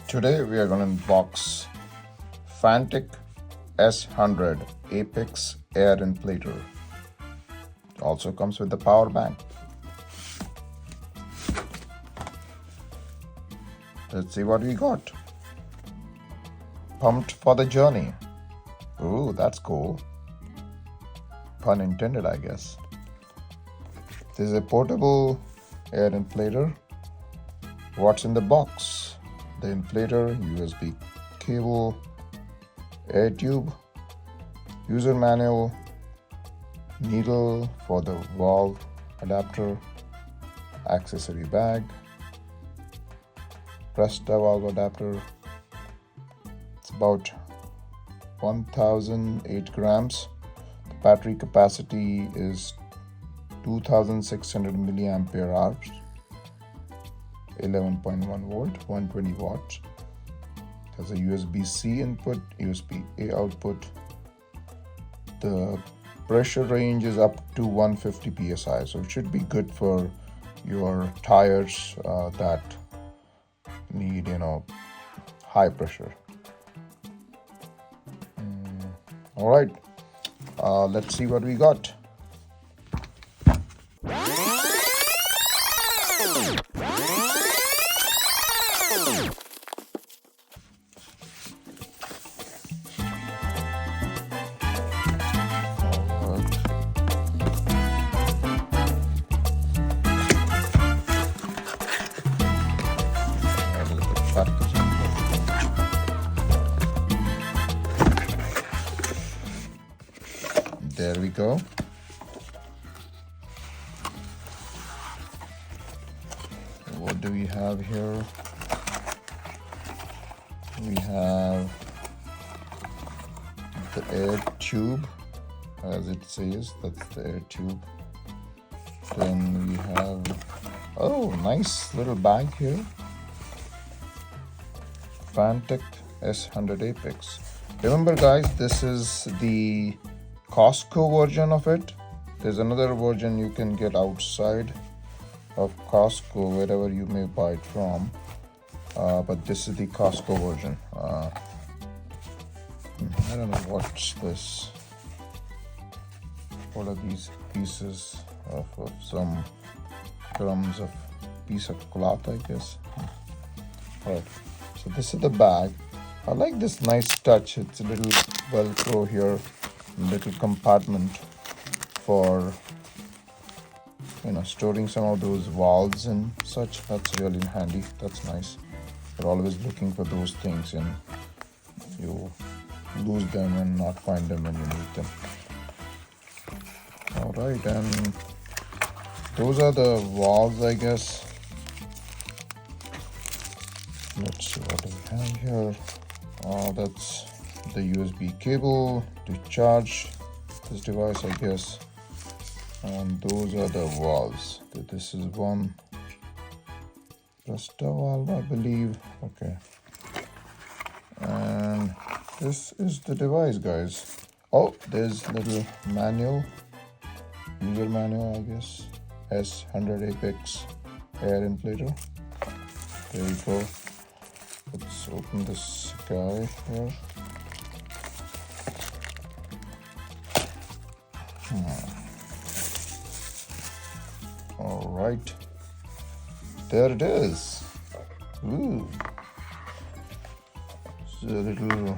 Today we are going to unbox Fanttik S100 Apex Air Inflator. Also comes with the power bank. Let's see what we got. Pumped for the journey. Ooh, that's cool. Pun intended, I guess. This is a portable air inflator. What's in the box? The inflator, USB cable, air tube, user manual, needle for the valve adapter, accessory bag, Presta valve adapter. It's about 1008 grams. The battery capacity is 2600 milliampere hours. 11.1 volt, 120 watts. Has a USB-C input, USB-A output. The pressure range is up to 150 psi, so it should be good for your tires that need, high pressure. All right, let's see what we got. There we go. What do we have here? We have the air tube, as it says. That's the air tube. Then we have, oh, nice little bag here. Fanttik S100 Apex. Remember, guys, this is the Costco version of it. There's another version you can get outside of Costco, wherever you may buy it from, but this is the Costco version. I don't know what's this. What are these pieces of some crumbs of piece of cloth, I guess. All right, so this is the bag. I like this nice touch. It's a little Velcro here, little compartment for storing some of those valves and such. That's really handy. That's nice. You're always looking for those things and you lose them and not find them when you need them. All right, and those are the valves, I guess. Let's see what we have here. That's the USB cable to charge this device, I guess. And those are the valves. This is one Presta valve, I believe. Okay. And this is the device, guys. Oh, there's little manual, user manual, I guess. S100 Apex air inflator. There we go. Let's open this guy here. All right, there it is. Ooh, it's a little.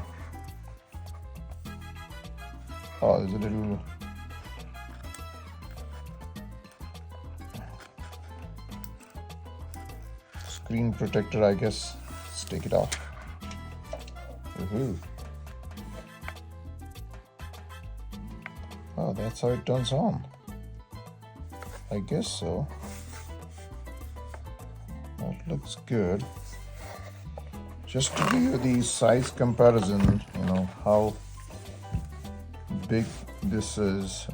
Oh, there's a little. Screen protector, I guess. Let's take it off. Woohoo. Oh, that's how it turns on. I guess so. That looks good. Just to give you the size comparison, how big this is.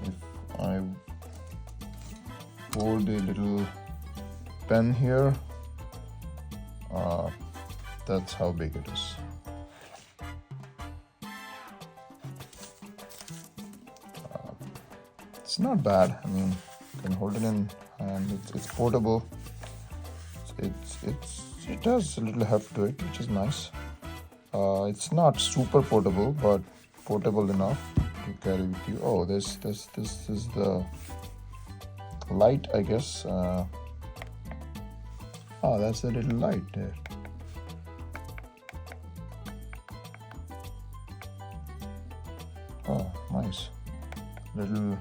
If I hold a little pen here, that's how big it is. It's not bad. I mean, you can hold it in and it's portable. it has a little heft to it, which is nice. It's not super portable, but portable enough to carry with you. Oh, this is the light, I guess. Oh, that's a little light there. Oh, nice. Little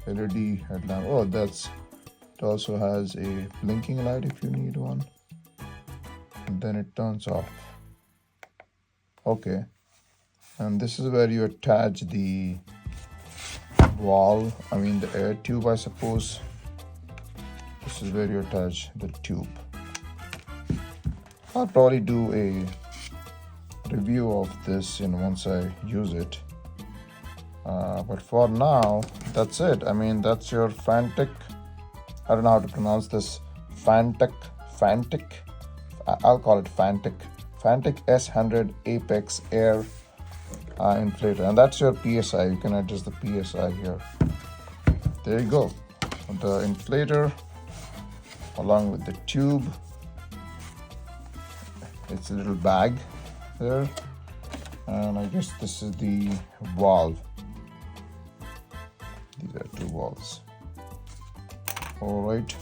LED headlamp. Oh, it also has a blinking light if you need one. And then it turns off. Okay. And this is where you attach the valve, the air tube, I suppose. This is where you attach the tube. I'll probably do a review of this once I use it. But for now, that's it. That's your Fanttik. I don't know how to pronounce this. Fanttik. I'll call it Fanttik. Fanttik S100 Apex Air inflator. And that's your PSI. You can adjust the PSI here. There you go. The inflator along with the tube. It's a little bag there. And I guess this is the valve. These are two valves. All right,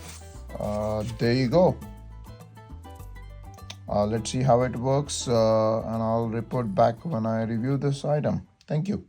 there you go. Let's see how it works, and I'll report back when I review this item. Thank you.